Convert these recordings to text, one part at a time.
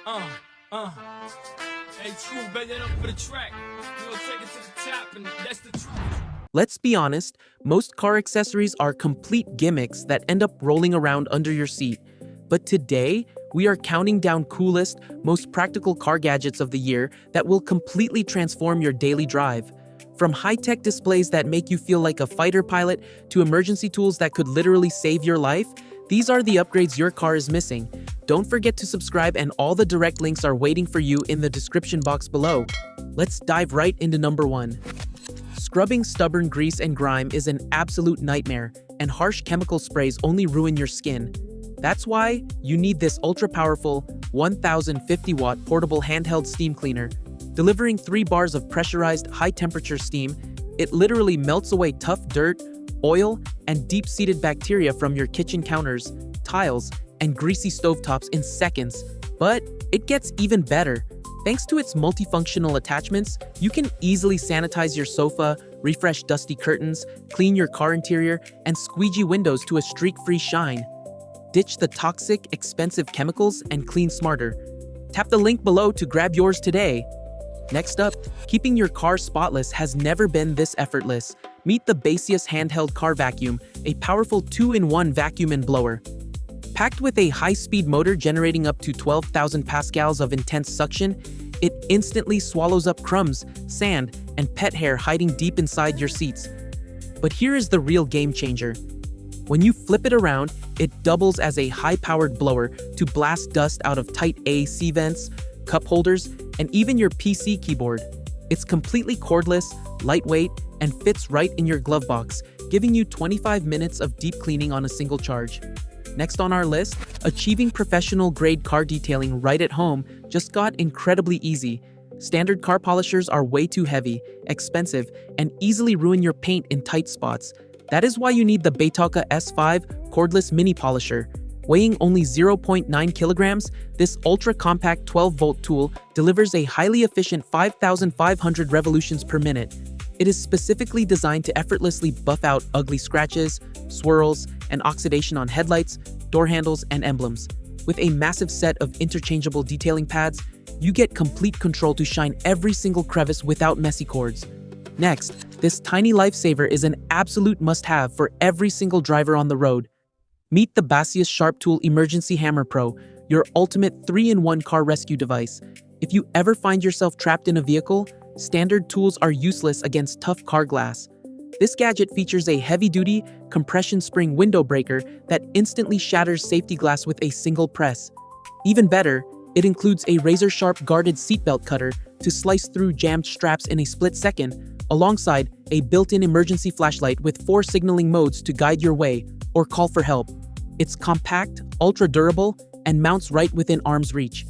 Uh, uh. Hey, true, bet that up for the track. We gonna take it to the top, and that's the truth. Let's be honest, most car accessories are complete gimmicks that end up rolling around under your seat. But today, we are counting down coolest, most practical car gadgets of the year that will completely transform your daily drive. From high-tech displays that make you feel like a fighter pilot to emergency tools that could literally save your life, these are the upgrades your car is missing. Don't forget to subscribe, and all the direct links are waiting for you in the description box below. Let's dive right into number 1. Scrubbing stubborn grease and grime is an absolute nightmare, and harsh chemical sprays only ruin your skin. That's why you need this ultra-powerful 1050-watt portable handheld steam cleaner. Delivering 3 bars of pressurized high-temperature steam, it literally melts away tough dirt, oil, and deep-seated bacteria from your kitchen counters, tiles, and greasy stovetops in seconds. But it gets even better. Thanks to its multifunctional attachments, you can easily sanitize your sofa, refresh dusty curtains, clean your car interior, and squeegee windows to a streak-free shine. Ditch the toxic, expensive chemicals and clean smarter. Tap the link below to grab yours today. Next up, keeping your car spotless has never been this effortless. Meet the BASEUS Handheld Car Vacuum, a powerful 2-in-1 vacuum and blower. Packed with a high-speed motor generating up to 12,000 pascals of intense suction, it instantly swallows up crumbs, sand, and pet hair hiding deep inside your seats. But here is the real game changer. When you flip it around, it doubles as a high-powered blower to blast dust out of tight AC vents, cup holders, and even your PC keyboard. It's completely cordless, lightweight, and fits right in your glove box, giving you 25 minutes of deep cleaning on a single charge. Next on our list, achieving professional-grade car detailing right at home just got incredibly easy. Standard car polishers are way too heavy, expensive, and easily ruin your paint in tight spots. That is why you need the BATOCA S5 cordless mini polisher. Weighing only 0.9 kilograms, this ultra-compact 12-volt tool delivers a highly efficient 5,500 revolutions per minute. It is specifically designed to effortlessly buff out ugly scratches, swirls, and oxidation on headlights, door handles, and emblems. With a massive set of interchangeable detailing pads, you get complete control to shine every single crevice without messy cords. Next, this tiny lifesaver is an absolute must-have for every single driver on the road. Meet the BASEUS Sharp Tool Emergency Hammer Pro, your ultimate 3-in-1 car rescue device. If you ever find yourself trapped in a vehicle, standard tools are useless against tough car glass. This gadget features a heavy-duty, compression spring window breaker that instantly shatters safety glass with a single press. Even better, it includes a razor-sharp guarded seatbelt cutter to slice through jammed straps in a split second, alongside a built-in emergency flashlight with 4 signaling modes to guide your way or call for help. It's compact, ultra-durable, and mounts right within arm's reach.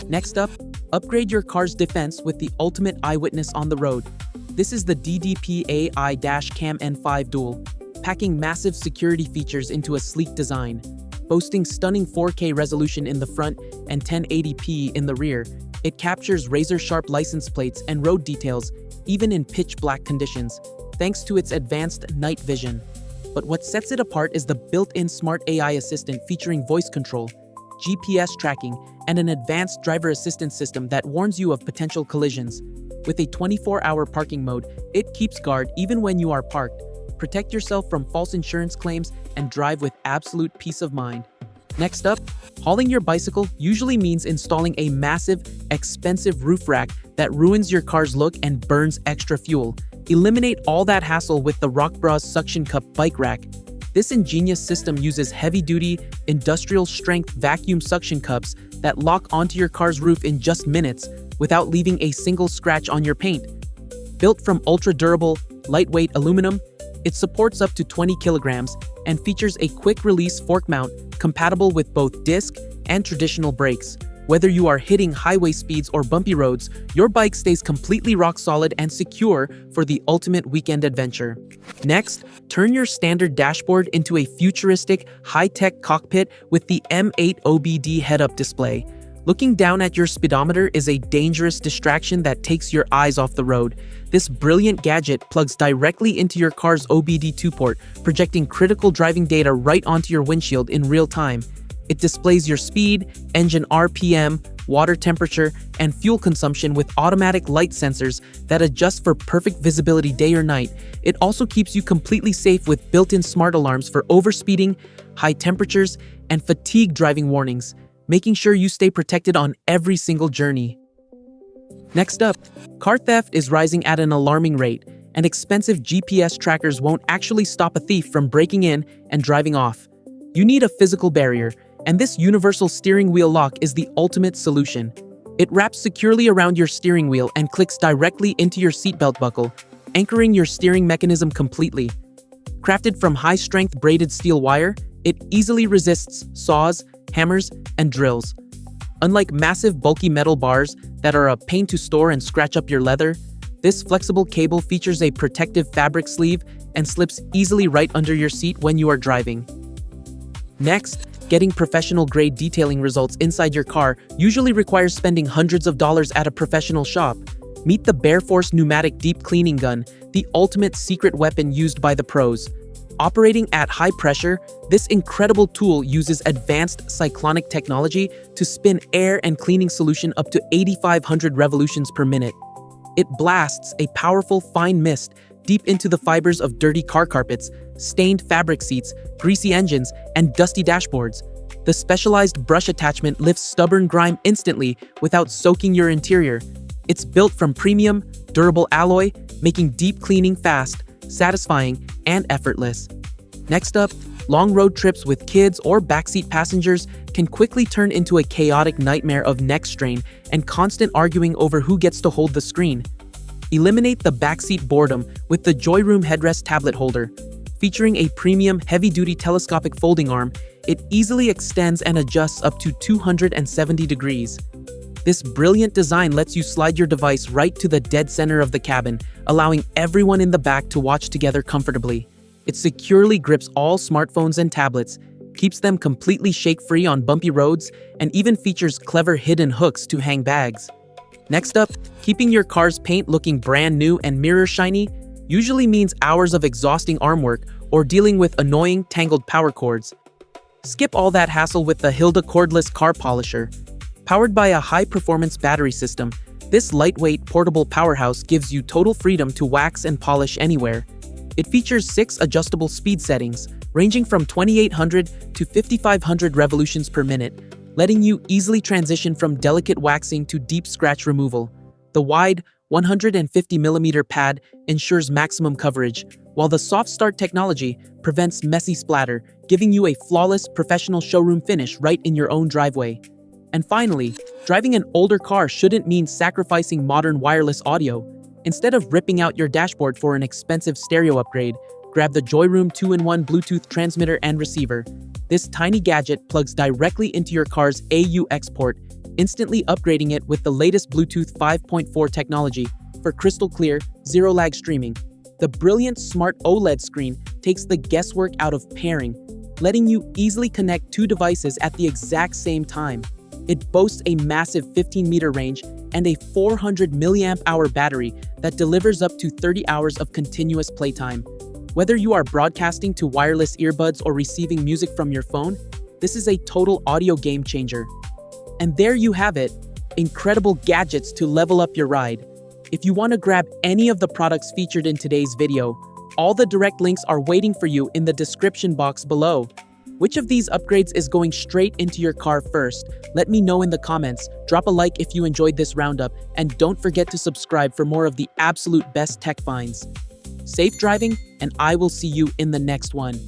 Next up, upgrade your car's defense with the ultimate eyewitness on the road. This is the DDPAI Dash Cam N5 Dual, packing massive security features into a sleek design. Boasting stunning 4K resolution in the front and 1080p in the rear, it captures razor-sharp license plates and road details, even in pitch-black conditions, thanks to its advanced night vision. But what sets it apart is the built-in smart AI assistant featuring voice control, GPS tracking, and an advanced driver assistance system that warns you of potential collisions. With a 24-hour parking mode, it keeps guard even when you are parked. Protect yourself from false insurance claims and drive with absolute peace of mind. Next up, hauling your bicycle usually means installing a massive, expensive roof rack that ruins your car's look and burns extra fuel. Eliminate all that hassle with the ROCKBROS Suction Cup Bike Rack. This ingenious system uses heavy-duty, industrial-strength vacuum suction cups that lock onto your car's roof in just minutes without leaving a single scratch on your paint. Built from ultra-durable, lightweight aluminum, it supports up to 20 kilograms and features a quick-release fork mount compatible with both disc and traditional brakes. Whether you are hitting highway speeds or bumpy roads, your bike stays completely rock-solid and secure for the ultimate weekend adventure. Next, turn your standard dashboard into a futuristic, high-tech cockpit with the M8 OBD head-up display. Looking down at your speedometer is a dangerous distraction that takes your eyes off the road. This brilliant gadget plugs directly into your car's OBD2 port, projecting critical driving data right onto your windshield in real time. It displays your speed, engine RPM, water temperature, and fuel consumption with automatic light sensors that adjust for perfect visibility day or night. It also keeps you completely safe with built-in smart alarms for overspeeding, high temperatures, and fatigue driving warnings, making sure you stay protected on every single journey. Next up, car theft is rising at an alarming rate, and expensive GPS trackers won't actually stop a thief from breaking in and driving off. You need a physical barrier, and this universal steering wheel lock is the ultimate solution. It wraps securely around your steering wheel and clicks directly into your seatbelt buckle, anchoring your steering mechanism completely. Crafted from high-strength braided steel wire, it easily resists saws, hammers, and drills. Unlike massive bulky metal bars that are a pain to store and scratch up your leather, this flexible cable features a protective fabric sleeve and slips easily right under your seat when you are driving. Next, getting professional-grade detailing results inside your car usually requires spending hundreds of dollars at a professional shop. Meet the Bareforce Pneumatic Deep Cleaning Gun, the ultimate secret weapon used by the pros. Operating at high pressure, this incredible tool uses advanced cyclonic technology to spin air and cleaning solution up to 8,500 revolutions per minute. It blasts a powerful fine mist deep into the fibers of dirty car carpets, stained fabric seats, greasy engines, and dusty dashboards. The specialized brush attachment lifts stubborn grime instantly without soaking your interior. It's built from premium, durable alloy, making deep cleaning fast, satisfying, and effortless. Next up, long road trips with kids or backseat passengers can quickly turn into a chaotic nightmare of neck strain and constant arguing over who gets to hold the screen. Eliminate the backseat boredom with the Joyroom headrest tablet holder. Featuring a premium heavy-duty telescopic folding arm, it easily extends and adjusts up to 270 degrees. This brilliant design lets you slide your device right to the dead center of the cabin, allowing everyone in the back to watch together comfortably. It securely grips all smartphones and tablets, keeps them completely shake-free on bumpy roads, and even features clever hidden hooks to hang bags. Next up, keeping your car's paint looking brand new and mirror shiny usually means hours of exhausting arm work or dealing with annoying, tangled power cords. Skip all that hassle with the HILDA Cordless Car Polisher. Powered by a high-performance battery system, this lightweight, portable powerhouse gives you total freedom to wax and polish anywhere. It features 6 adjustable speed settings, ranging from 2,800 to 5,500 revolutions per minute, letting you easily transition from delicate waxing to deep scratch removal. The wide, 150mm pad ensures maximum coverage, while the soft start technology prevents messy splatter, giving you a flawless, professional showroom finish right in your own driveway. And finally, driving an older car shouldn't mean sacrificing modern wireless audio. Instead of ripping out your dashboard for an expensive stereo upgrade, grab the Joyroom 2-in-1 Bluetooth transmitter and receiver. This tiny gadget plugs directly into your car's AUX port, instantly upgrading it with the latest Bluetooth 5.4 technology for crystal clear, zero-lag streaming. The brilliant smart OLED screen takes the guesswork out of pairing, letting you easily connect 2 devices at the exact same time. It boasts a massive 15-meter range and a 400 mAh battery that delivers up to 30 hours of continuous playtime. Whether you are broadcasting to wireless earbuds or receiving music from your phone, this is a total audio game changer. And there you have it, incredible gadgets to level up your ride. If you want to grab any of the products featured in today's video, all the direct links are waiting for you in the description box below. Which of these upgrades is going straight into your car first? Let me know in the comments. Drop a like if you enjoyed this roundup, and don't forget to subscribe for more of the absolute best tech finds. Safe driving, and I will see you in the next one.